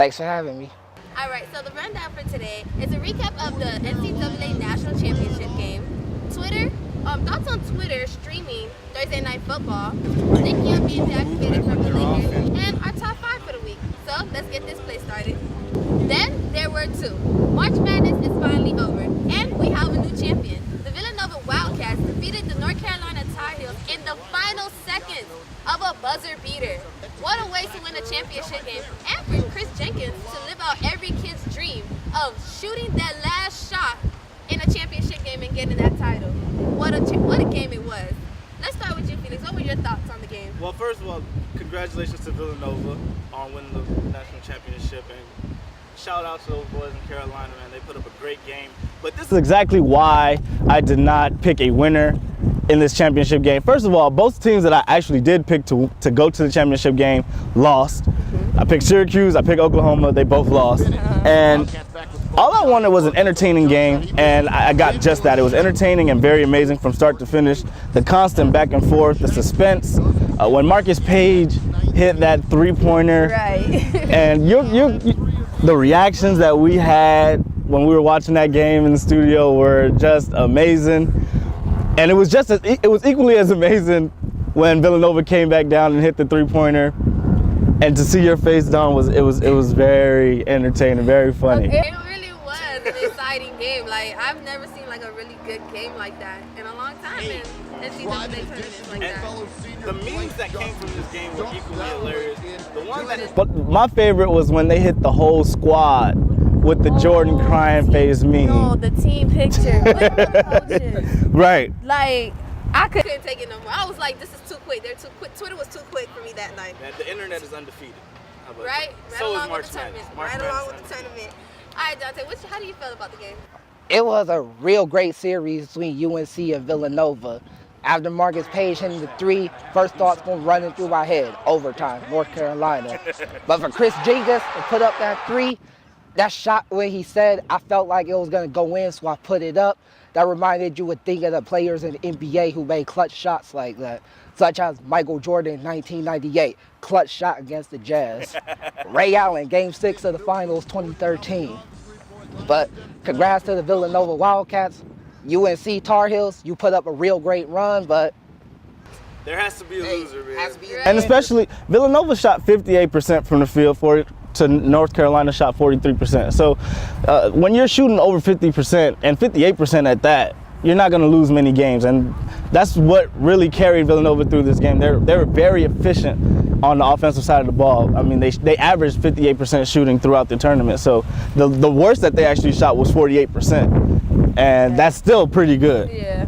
Thanks for having me. All right, so the rundown for today is a recap of the NCAA National Championship game, Twitter, thoughts on Twitter streaming Thursday Night Football, Nick Young being deactivated from the league, and our top 5 for the week. So let's get this play started. Then there were 2. March Madness is finally over, and we have a new champion. The Villanova Wildcats defeated the North Carolina Tar Heels in the final seconds of a buzzer beater. What a way to win a championship game, and for Chris Jenkins to live out every kid's dream of shooting that last shot in a championship game and getting that title. What a game it was. Let's start with you, Felix. What were your thoughts on the game? Well, first of all, congratulations to Villanova on winning the national championship, and shout out to those boys in Carolina, man. They put up a great game. But this is exactly why I did not pick a winner in this championship game. First of all, both teams that I actually did pick to go to the championship game lost. I picked Syracuse, I picked Oklahoma, they both lost. And all I wanted was an entertaining game, and I got just that. It was entertaining and very amazing from start to finish. The constant back and forth, the suspense. When Marcus Page hit that three-pointer, Right. and the reactions that we had when we were watching that game in the studio were just amazing. And it was equally as amazing when Villanova came back down and hit the three-pointer. And to see your face, Dawn, it was very entertaining, very funny. It really was an exciting game. Like, I've never seen like a really good game like that in a long time in NCAA tournaments like that. The memes that came from this game were equally hilarious. But my favorite was when they hit the whole squad with the Jordan crying face meme. No, the team picture with the coaches. Right. Like, I couldn't take it no more. I was like, this is too quick. They're too quick. Twitter was too quick for me that night. The internet is undefeated. How about Right? that? Right So is along March with the tournament. Madness. Right along with the tournament. All right, Deyonte, how do you feel about the game? It was a real great series between UNC and Villanova. After Marcus Page hitting the 3, first thoughts going running through my head, overtime, North Carolina. But for Chris Jenkins to put up that 3, that shot when he said, I felt like it was going to go in, so I put it up. That reminded you would think of the players in the NBA who made clutch shots like that, such as Michael Jordan in 1998, clutch shot against the Jazz. Ray Allen, Game 6 of the Finals 2013. But congrats to the Villanova Wildcats. UNC Tar Heels, you put up a real great run, but there has to be a loser, man. And especially, Villanova shot 58% from the field to North Carolina shot 43%. So when you're shooting over 50% and 58% at that, you're not going to lose many games. And that's what really carried Villanova through this game. They were very efficient on the offensive side of the ball. I mean, they averaged 58% shooting throughout the tournament. So the worst that they actually shot was 48%. And that's still pretty good. Yeah.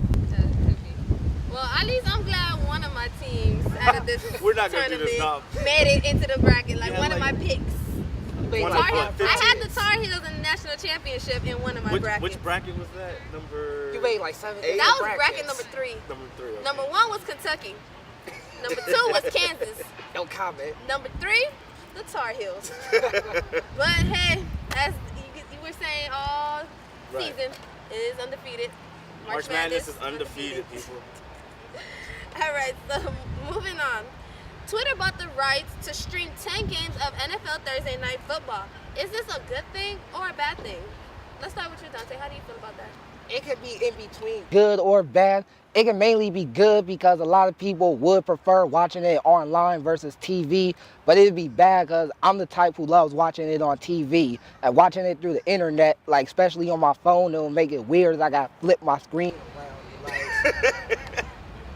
Well, at least I'm glad one of my teams out of this We're not gonna do this now. made it into the bracket. Like, one of my picks. One of Tar Heels. my I had the Tar Heels in the national championship in one of my brackets. Which bracket was that? Number... you made like 7, 8 That was bracket number 3. Number 3. Okay. Number 1 was Kentucky. Number 2 was Kansas. no comment. Number 3, the Tar Heels. But hey, as you were saying all season, it is undefeated. March Madness is undefeated, people. All right, so moving on. Twitter bought the rights to stream 10 games of NFL Thursday Night Football. Is this a good thing or a bad thing? Let's start with you, Deyonte. How do you feel about that? It could be in between good or bad. It can mainly be good because a lot of people would prefer watching it online versus TV, but it'd be bad because I'm the type who loves watching it on TV. And watching it through the internet, like especially on my phone, it'll make it weird. I gotta flip my screen around. Like,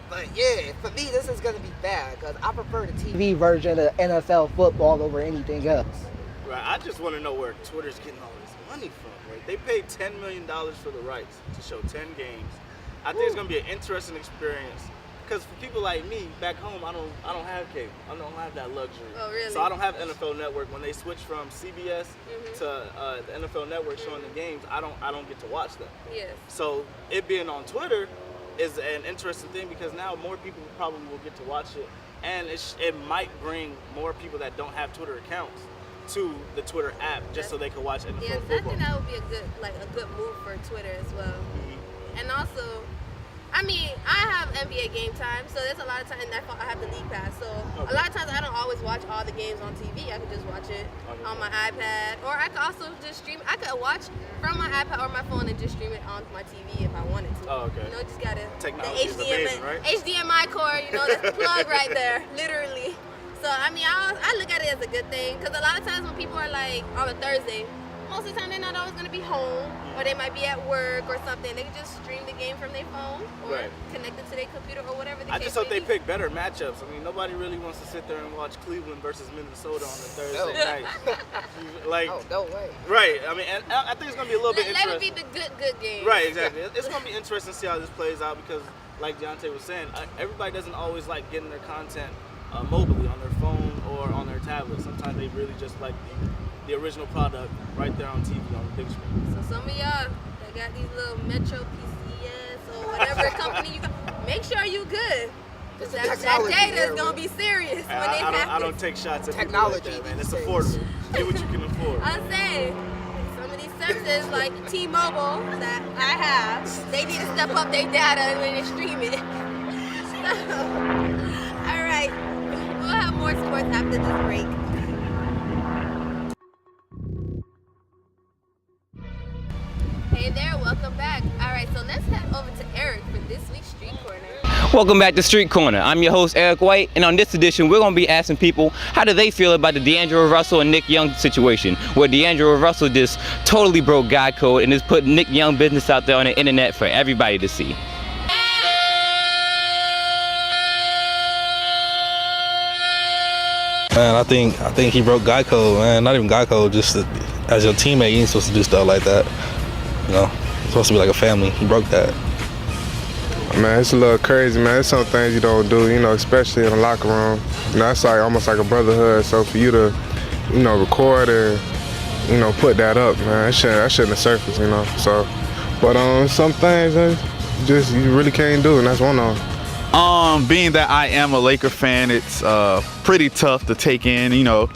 but yeah, for me, this is gonna be bad because I prefer the TV version of NFL football over anything else. Right, I just want to know where Twitter's getting all this money from, right? They paid $10 million for the rights to show 10 games. I think it's gonna be an interesting experience because for people like me back home, I don't have cable. I don't have that luxury. Oh, really? So I don't have NFL Network. When they switch from CBS to the NFL Network showing the games, I don't get to watch them. Yes. So it being on Twitter is an interesting thing because now more people probably will get to watch it, and it might bring more people that don't have Twitter accounts to the Twitter app just so they can watch NFL Yeah, I football. think that would be a good move for Twitter as well. And also, I mean, I have NBA Game Time, so there's a lot of time, and I have the League Pass. So a lot of times I don't always watch all the games on TV. I can just watch it on my iPad, or I could also just stream. I could watch from my iPad or my phone and just stream it on my TV if I wanted to. Oh, okay. You know, just gotta Technology is amazing, right? HDMI cord. You know, that's the plug right there, literally. So I mean, I look at it as a good thing, because a lot of times when people are like on a Thursday, most of the time they're not always going to be home, or they might be at work or something. They can just stream the game from their phone or connect it to their computer or whatever the case I just hope may they be. pick better matchups. I mean, nobody really wants to sit there and watch Cleveland versus Minnesota on a Thursday night. Like, no way. Right. I mean, and I think it's going to be a little bit Let interesting. it be the good game. Right, exactly. It's going to be interesting to see how this plays out, because, like Deyonte was saying, everybody doesn't always like getting their content mobilely on their phone or on their tablet. Sometimes they really just like the original product right there on TV on the big screen. So some of y'all that got these little Metro PCS or whatever company, make sure you good. Because that data is going to be serious when they pass I don't take shots at technology, people like that, man. It's affordable. Get what you can afford. I'm saying, some of these services like T-Mobile that I have, they need to step up their data when they stream it. So, all right, we'll have more sports after this break. Hey there, welcome back. All right, so let's head over to Eric for this week's Street Corner. Welcome back to Street Corner. I'm your host, Eric White, and on this edition, we're going to be asking people how do they feel about the D'Angelo Russell and Nick Young situation, where D'Angelo Russell just totally broke God code and is putting Nick Young business out there on the internet for everybody to see. Man, I think he broke guy code, man. Not even guy code, just as your teammate, you ain't supposed to do stuff like that. You know, it's supposed to be like a family. He broke that. Man, it's a little crazy, man. There's some things you don't do, you know, especially in the locker room. You know, it's like almost like a brotherhood. So for you to, you know, record and, you know, put that up, man, that shouldn't have surfaced, you know. So, but some things just you really can't do, and that's one of them. Being that I am a Laker fan, it's pretty tough to take in. You know,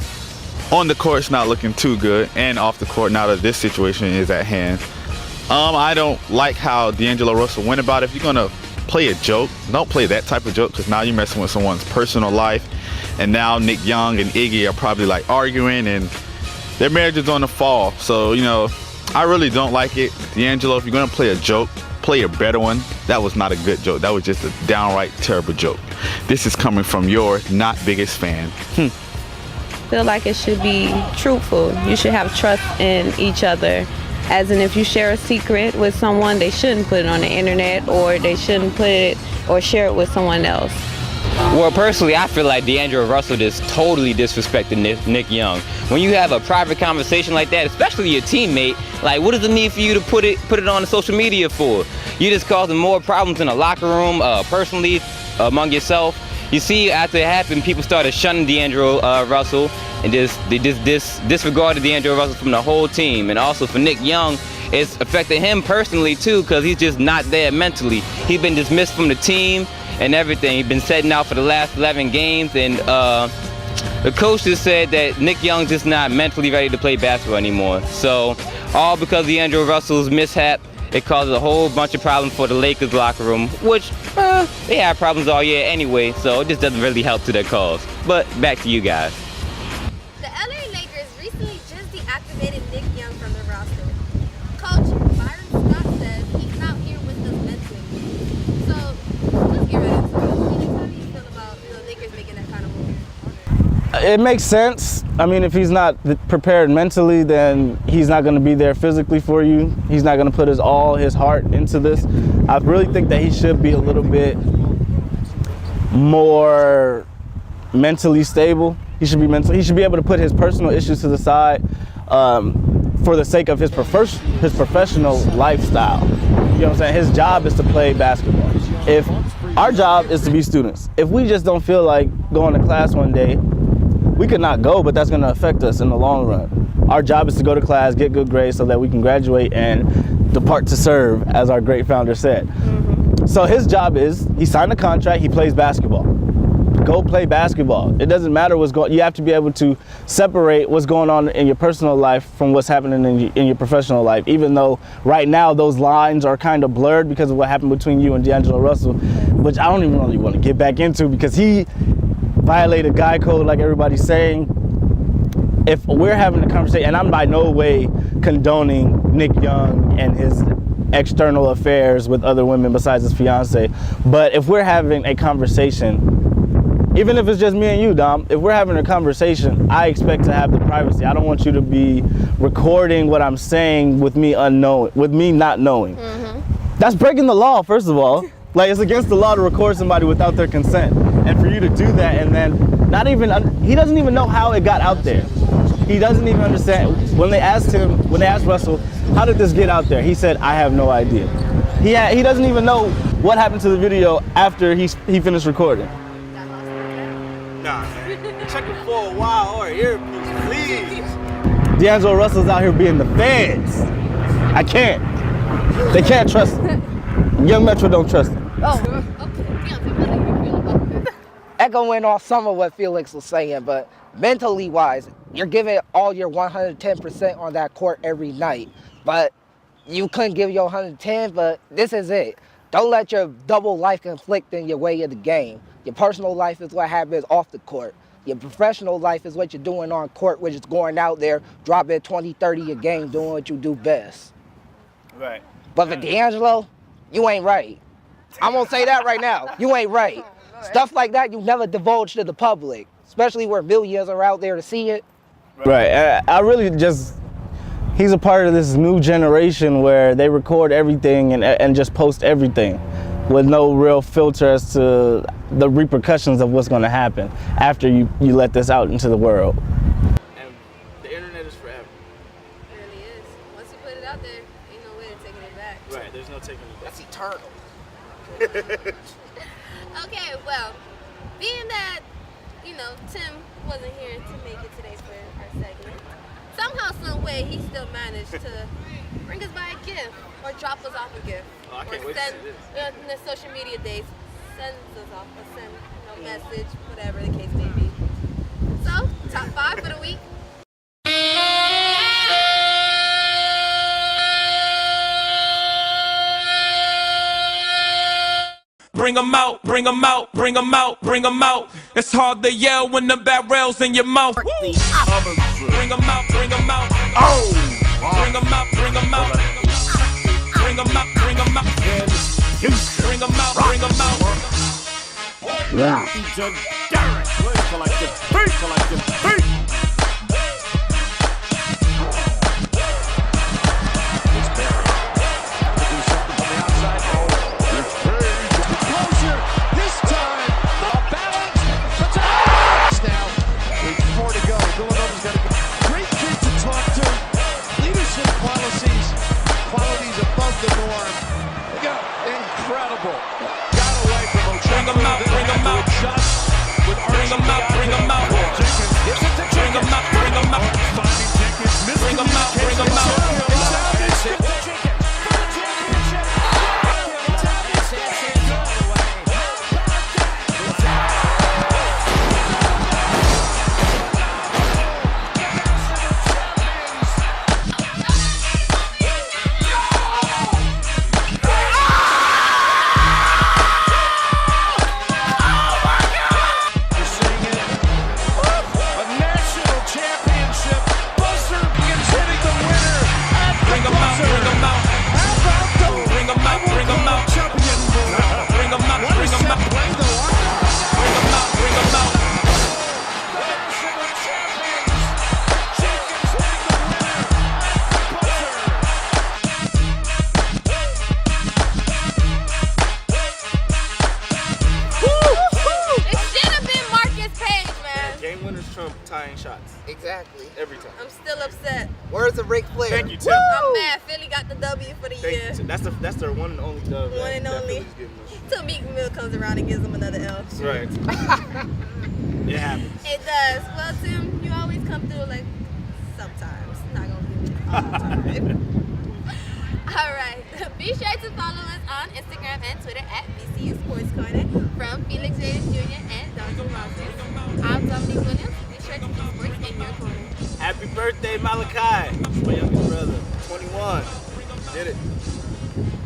on the court it's not looking too good, and off the court now that this situation is at hand. I don't like how D'Angelo Russell went about it. If you're gonna play a joke, don't play that type of joke, because now you're messing with someone's personal life. And now Nick Young and Iggy are probably like arguing, and their marriage is on the fall. So, you know, I really don't like it. D'Angelo, if you're gonna play a joke, play a better one. That was not a good joke. That was just a downright terrible joke. This is coming from your not biggest fan. Feel like it should be truthful. You should have trust in each other. As in, if you share a secret with someone, they shouldn't put it on the internet, or they shouldn't put it or share it with someone else. Well, personally, I feel like D'Angelo Russell just totally disrespected Nick Young. When you have a private conversation like that, especially your teammate, like, what does it mean for you to put it on the social media for? You just causing more problems in the locker room, personally, among yourself. You see, after it happened, people started shunning D'Angelo Russell, and they disregarded D'Angelo Russell from the whole team. And also for Nick Young, it's affected him personally too, because he's just not there mentally. He's been dismissed from the team and everything. He's been sitting out for the last 11 games, and the coach just said that Nick Young's just not mentally ready to play basketball anymore. So, all because of D'Angelo Russell's mishap, it causes a whole bunch of problems for the Lakers locker room, which they have problems all year anyway, so it just doesn't really help to their cause. But back to you guys. The LA Lakers recently just deactivated Nick Young from the roster. Coach Byron Scott says he's not here with us mentally. So let's get right into it. How do you feel about the Lakers making that kind of move? It makes sense. I mean, if he's not prepared mentally, then he's not going to be there physically for you. He's not going to put all his heart into this. I really think that he should be a little bit more mentally stable. He should be able to put his personal issues to the side for the sake of his professional lifestyle. You know what I'm saying? His job is to play basketball. If our job is to be students, if we just don't feel like going to class one day, we could not go, but that's going to affect us in the long run. Our job is to go to class, get good grades so that we can graduate and depart to serve, as our great founder said. So his job is, he signed a contract, he plays basketball. go play basketball. It doesn't matter what's going. You have to be able to separate what's going on in your personal life from what's happening in your professional life. Even though right now those lines are kind of blurred because of what happened between you and D'Angelo Russell, which I don't even really want to get back into because he violated guy code like everybody's saying. If we're having a conversation, and I'm by no way condoning Nick Young and his external affairs with other women besides his fiance, but if we're having a conversation, even if it's just me and you, Dom, if we're having a conversation, I expect to have the privacy. I don't want you to be recording what I'm saying with me not knowing. Mm-hmm. That's breaking the law, first of all. Like, it's against the law to record somebody without their consent. And for you to do that and then he doesn't even know how it got out there. He doesn't even understand. When they asked Russell, how did this get out there? He said, I have no idea. He doesn't even know what happened to the video after he finished recording. Nah, man. Check it for a while or earpiece, please. D'Angelo Russell's out here being the feds. I can't. They can't trust him. Young Metro don't trust him. Oh, okay. How do you feel about this? Echoing off some of what Felix was saying, but mentally wise, you're giving all your 110% on that court every night. But you couldn't give your 110, but this is it. Don't let your double life conflict in your way of the game. Your personal life is what happens off the court. Your professional life is what you're doing on court, which is going out there, dropping 20, 30 a game, doing what you do best. Right. But for D'Angelo, you ain't right. I'm gonna say that right now. You ain't right. Stuff like that you never divulge to the public, especially where millions are out there to see it. Right. I really he's a part of this new generation where they record everything and just post everything with no real filter as to the repercussions of what's going to happen after you let this out into the world. And the internet is forever. It really is. Once you put it out there, ain't no way to taking it back. Right, there's no taking it back. That's eternal. Okay, well, being that, Tim wasn't here to make it today for our segment, somehow, some way, he still managed to bring us by a gift or drop us off a gift. Oh, I can't or wait send, to see this. in the social media days, sends us off or send a message, whatever the case may be. So, top 5 for the week. Bring 'em out, bring 'em out, bring 'em out, bring 'em out. It's hard to yell when the barrel's in your mouth. Bring 'em out, bring 'em out. Oh! Bring 'em out, bring 'em out. Bring 'em out, bring 'em out. Bring 'em out, bring 'em out. Exactly. Every time. I'm still upset. Words of Ric Flair. Thank you, Tim. I'm mad. Philly got the W for the year. That's their one and only dub. One and only. Till Meek Mill comes around and gives them another L. That's right. It happens. It does. Well, Tim, you always come through like sometimes. Not gonna give it all the time. All right. Be sure to follow us on Instagram and Twitter at VCU Sports Corner. From Felix Reyes Jr. and Dominique, I'm Dominique Williams. Be sure to keep sports in your corner. Happy birthday, Malachi. That's my youngest brother, 21. Did it.